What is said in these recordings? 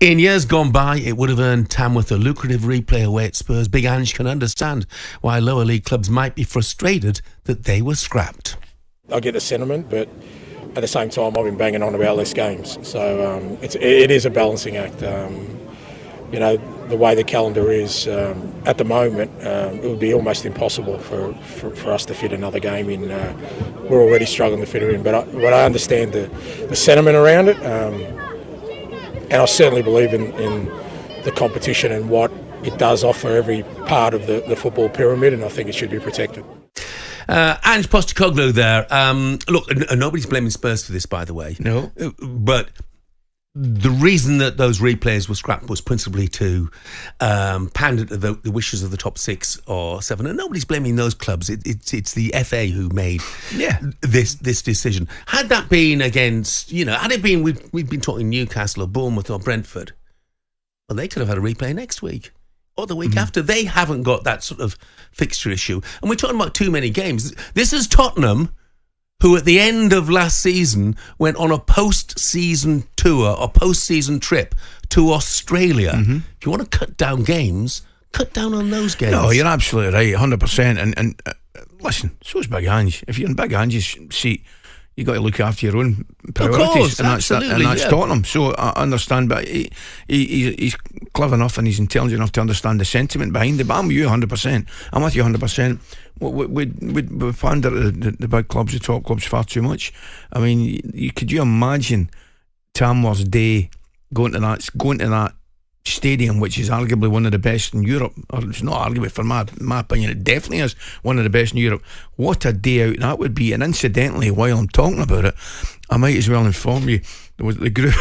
In years gone by, it would have earned Tamworth a lucrative replay away at Spurs. Big Ange can understand why lower league clubs might be frustrated that they were scrapped. I get the sentiment, but at the same time, I've been banging on about less games. So it is a balancing act. The way the calendar is at the moment, it would be almost impossible for us to fit another game in. We're already struggling to fit it in, but I understand the sentiment around it. And I certainly believe in the competition and what it does offer every part of the football pyramid, and I think it should be protected. Ange Postecoglou there. Look, nobody's blaming Spurs for this, by the way. No. But the reason that those replays were scrapped was principally to pander to the wishes of the top 6 or 7. And nobody's blaming those clubs. It's the FA who made this decision. Had that been against, had it been, we've been talking Newcastle or Bournemouth or Brentford, well, they could have had a replay next week or the week after. They haven't got that sort of fixture issue. And we're talking about too many games. This is Tottenham, who at the end of last season went on a post-season tour or post-season trip to Australia. If you want to cut down games, cut down on those games. No, you're absolutely right, 100%. And listen, so is Big Ange. If you're in Big Ange's seat, you got to look after your own priorities. Of course, and that's yeah. Tottenham. So I understand, but he's clever enough and he's intelligent enough to understand the sentiment behind it. But I'm with you 100%. I'm with you 100%. We pander the big clubs, the top clubs, far too much. I mean, could you imagine Tamworth's day going to that stadium, which is arguably one of the best in Europe? Or it's not arguably, for my opinion, it definitely is one of the best in Europe. What a day out that would be. And incidentally, while I'm talking about it, I might as well inform you, there was the group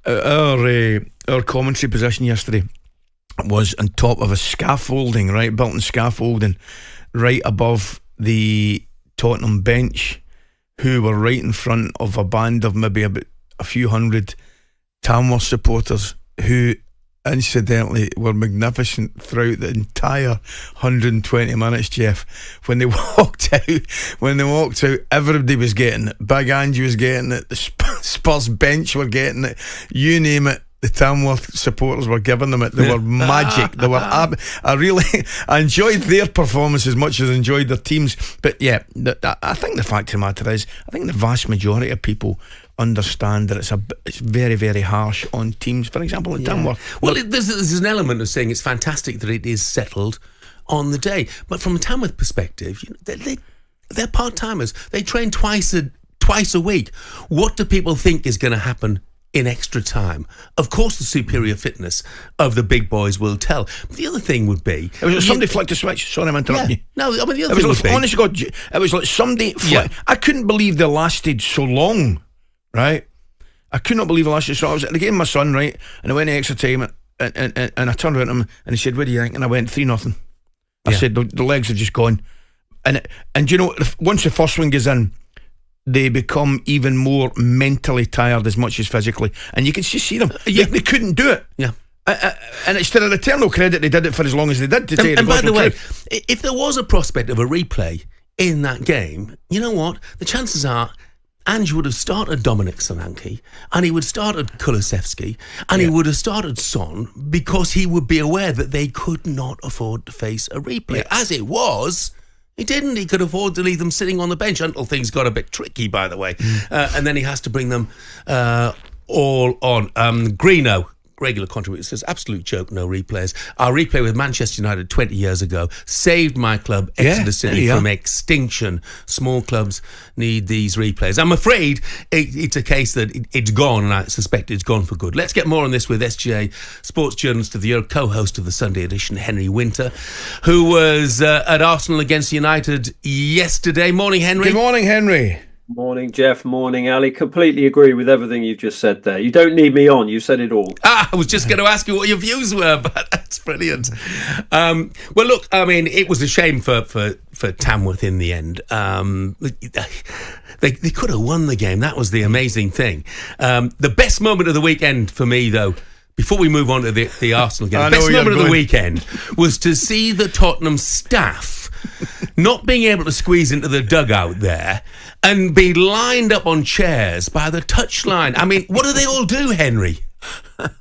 our commentary position yesterday was on top of a scaffolding, right, built in scaffolding right above the Tottenham bench, who were right in front of a band of maybe about a few hundred Tamworth supporters who incidentally were magnificent throughout the entire 120 minutes, Jeff. When they walked out, everybody was getting it. Big Angie was getting it, the Spurs bench were getting it, you name it. The Tamworth supporters were giving them it. They were magic. They were I enjoyed their performance as much as I enjoyed their teams. But yeah, I think the fact of the matter is, I think the vast majority of people understand that it's very, very harsh on teams. For example, in Tamworth. Well, there's an element of saying it's fantastic that it is settled on the day. But from a Tamworth perspective, they're part-timers. They train twice a week. What do people think is going to happen in extra time? Of course, the superior fitness of the big boys will tell. But the other thing would be, somebody flicked a switch. Sorry, I'm interrupting you. No, I mean the other thing would be, honest to God, it was like somebody. I couldn't believe they lasted so long. Right, I could not believe it lasted. So I was at the game with my son, right, and I went to extra time, and I turned around to him and he said, "What do you think?" And I went 3-0. I said, "The legs have just gone," and once the first one goes in, they become even more mentally tired as much as physically, and you can just see them. They couldn't do it. Yeah. And it's to their eternal credit they did it for as long as they did. And by the way, if there was a prospect of a replay in that game, you know what? The chances are Ange would have started Dominic Solanke, and he would start at Kulusevski, and he would have started Son, because he would be aware that they could not afford to face a replay. As it was, he didn't. He could afford to leave them sitting on the bench until things got a bit tricky, by the way. And then he has to bring them all on. Greeno, regular contributor, says, absolute joke, no replays. Our replay with Manchester United 20 years ago saved my club, Exeter City, from extinction. Small clubs need these replays. I'm afraid it's a case that it's gone, and I suspect it's gone for good. Let's get more on this with SGA Sports Journalist of the Year, co-host of the Sunday edition, Henry Winter, who was at Arsenal against United yesterday. Morning, Henry. Good morning, Henry. Morning, Jeff. Morning, Ali. Completely agree with everything you've just said there. You don't need me on. You said it all. I was just going to ask you what your views were, but that's brilliant. Well, look, I mean, it was a shame for Tamworth in the end. They could have won the game. That was the amazing thing. The best moment of the weekend for me, though, before we move on to the Arsenal game, the best moment of the weekend was to see the Tottenham staff not being able to squeeze into the dugout there and be lined up on chairs by the touchline. I mean, what do they all do, Henry?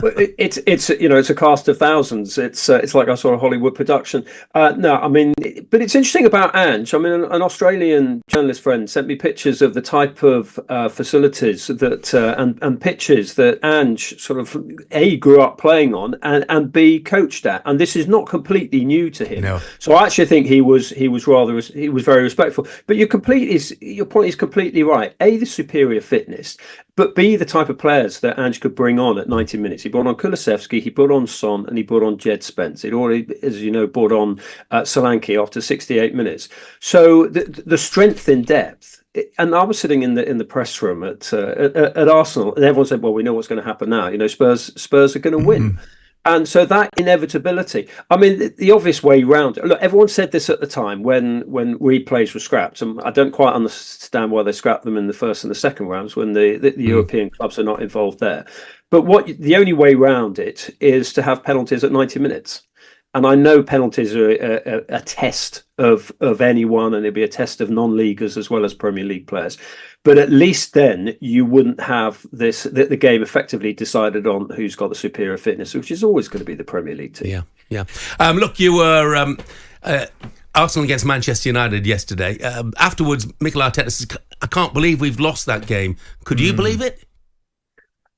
Well, it's a cast of thousands. It's like a sort of Hollywood production. No, I mean, but it's interesting about Ange. I mean, an Australian journalist friend sent me pictures of the type of facilities that and pitches that Ange sort of A, grew up playing on, and B, coached at. And this is not completely new to him. No. So I actually think he was very respectful. But your point is completely right. A, the superior fitness, but B, the type of players that Ange could bring on at 90 minutes. He brought on Kulusevski, he brought on Son, and he brought on Jed Spence. He'd already, as you know, brought on Solanke after 68 minutes. So the strength in depth. And I was sitting in the press room at Arsenal, and everyone said, "Well, we know what's going to happen now. You know, Spurs are going to win." And so that inevitability, I mean, the obvious way round. Look, everyone said this at the time when replays were scrapped, and I don't quite understand why they scrapped them in the first and the second rounds when the European clubs are not involved there. But the only way round it is to have penalties at 90 minutes. And I know penalties are a test of anyone, and it'd be a test of non-leaguers as well as Premier League players. But at least then you wouldn't have the game effectively decided on who's got the superior fitness, which is always going to be the Premier League team. Yeah. Look, you were Arsenal against Manchester United yesterday. Afterwards, Mikel Arteta says, "I can't believe we've lost that game." Could you believe it?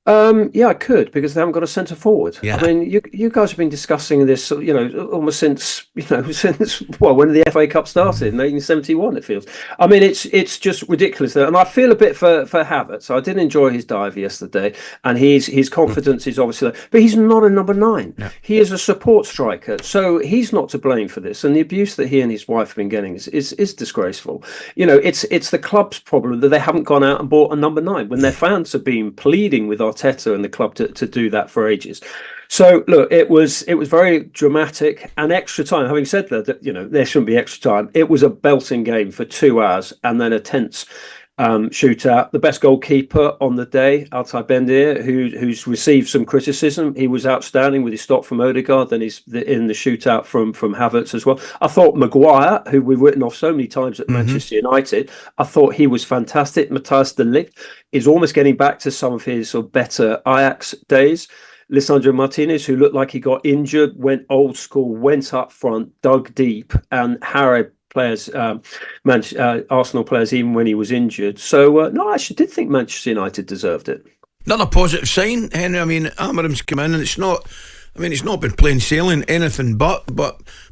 Yeah, I could, because they haven't got a centre forward. Yeah. I mean, you guys have been discussing this, almost since when the FA Cup started in 1871. It feels. I mean, it's just ridiculous, and I feel a bit for Havertz. I did enjoy his dive yesterday, and his confidence is obviously there, but he's not a number 9. No. He is a support striker, so he's not to blame for this. And the abuse that he and his wife have been getting is disgraceful. You know, it's the club's problem that they haven't gone out and bought a number 9 when their fans have been pleading with Arteta and the club to do that for ages. So look, it was very dramatic and extra time. Having said that, there shouldn't be extra time. It was a belting game for 2 hours and then a tense shootout. The best goalkeeper on the day, Altay Bendir, who's received some criticism. He was outstanding with his stop from Odegaard, then he's in the shootout from Havertz as well. I thought Maguire, who we've written off so many times at Manchester United, I thought he was fantastic. Matthijs de Ligt is almost getting back to some of his sort of better Ajax days. Lisandro Martinez, who looked like he got injured, went old school, went up front, dug deep, and harried players, Arsenal players, even when he was injured. So, no, I actually did think Manchester United deserved it. Not a positive sign, Henry. I mean, Amarim's come in and it's not been plain sailing, anything but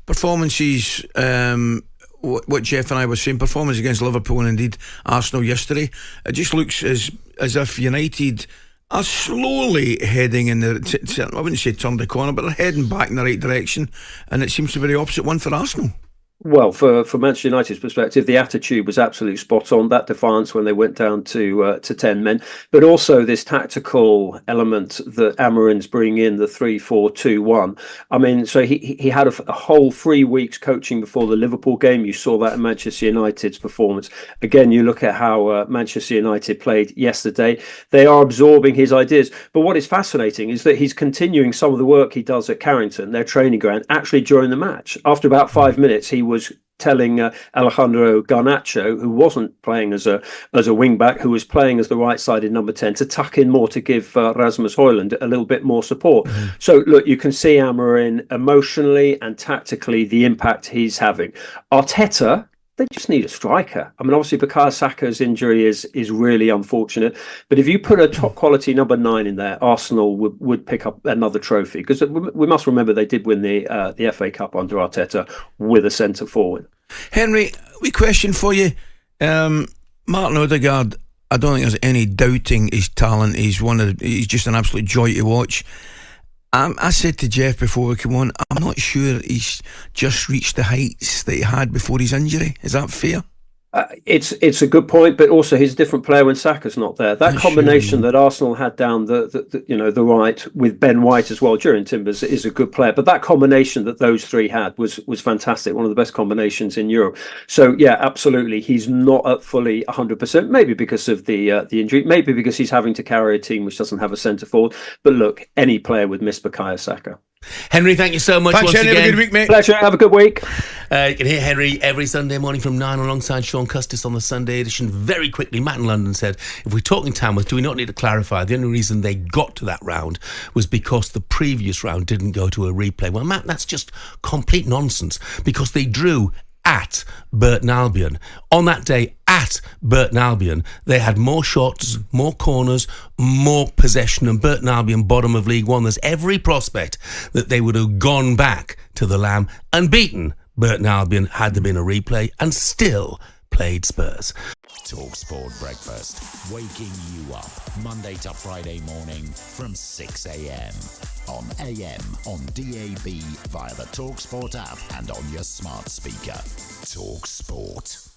performances. What Jeff and I were saying, performance against Liverpool and indeed Arsenal yesterday, it just looks as if United are slowly heading in I wouldn't say turned the corner, but they're heading back in the right direction, and it seems to be the opposite one for Arsenal. Well, for Manchester United's perspective, the attitude was absolutely spot on. That defiance when they went down to 10 men, but also this tactical element that Amarin's bringing in, the 3-4-2-1. I mean, so he had a whole 3 weeks coaching before the Liverpool game. You saw that in Manchester United's performance. Again, you look at how Manchester United played yesterday. They are absorbing his ideas. But what is fascinating is that he's continuing some of the work he does at Carrington, their training ground, actually during the match. After about 5 minutes, he was telling Alejandro Garnacho, who wasn't playing as a wing back, who was playing as the right-sided number 10, to tuck in more to give Rasmus Højlund a little bit more support. So look, you can see Amarin emotionally and tactically the impact he's having. Arteta, they just need a striker. I mean, obviously, Bukayo Saka's injury is really unfortunate. But if you put a top quality number 9 in there, Arsenal would pick up another trophy. Because we must remember they did win the FA Cup under Arteta with a centre forward. Henry, we question for you. Martin Odegaard, I don't think there's any doubting his talent. He's just an absolute joy to watch. I said to Jeff before we came on, I'm not sure he's just reached the heights that he had before his injury. Is that fair? It's a good point, but also he's a different player when Saka's not there. That combination that Arsenal had down the right with Ben White as well during Timbers is a good player. But that combination that those three had was fantastic, one of the best combinations in Europe. So yeah, absolutely, he's not at fully 100%. Maybe because of the injury, maybe because he's having to carry a team which doesn't have a centre forward. But look, any player would miss Bukayo Saka. Henry, thank you so much. Thanks, once Henry. again. Have a good week, mate. Pleasure. Have a good week. You can hear Henry every Sunday morning from 9 alongside Sean Custis on the Sunday edition. Very quickly, Matt in London said, if we're talking Tamworth, do we not need to clarify? The only reason they got to that round was because the previous round didn't go to a replay. Well, Matt, that's just complete nonsense, because they drew at Burton Albion. On that day, at Burton Albion, they had more shots, more corners, more possession, and Burton Albion, bottom of League One. There's every prospect that they would have gone back to the Lamb and beaten Burton Albion had there been a replay, and still played Spurs. talkSPORT Breakfast, waking you up Monday to Friday morning from 6 a.m. on AM, on DAB, via the talkSPORT app and on your smart speaker. talkSPORT.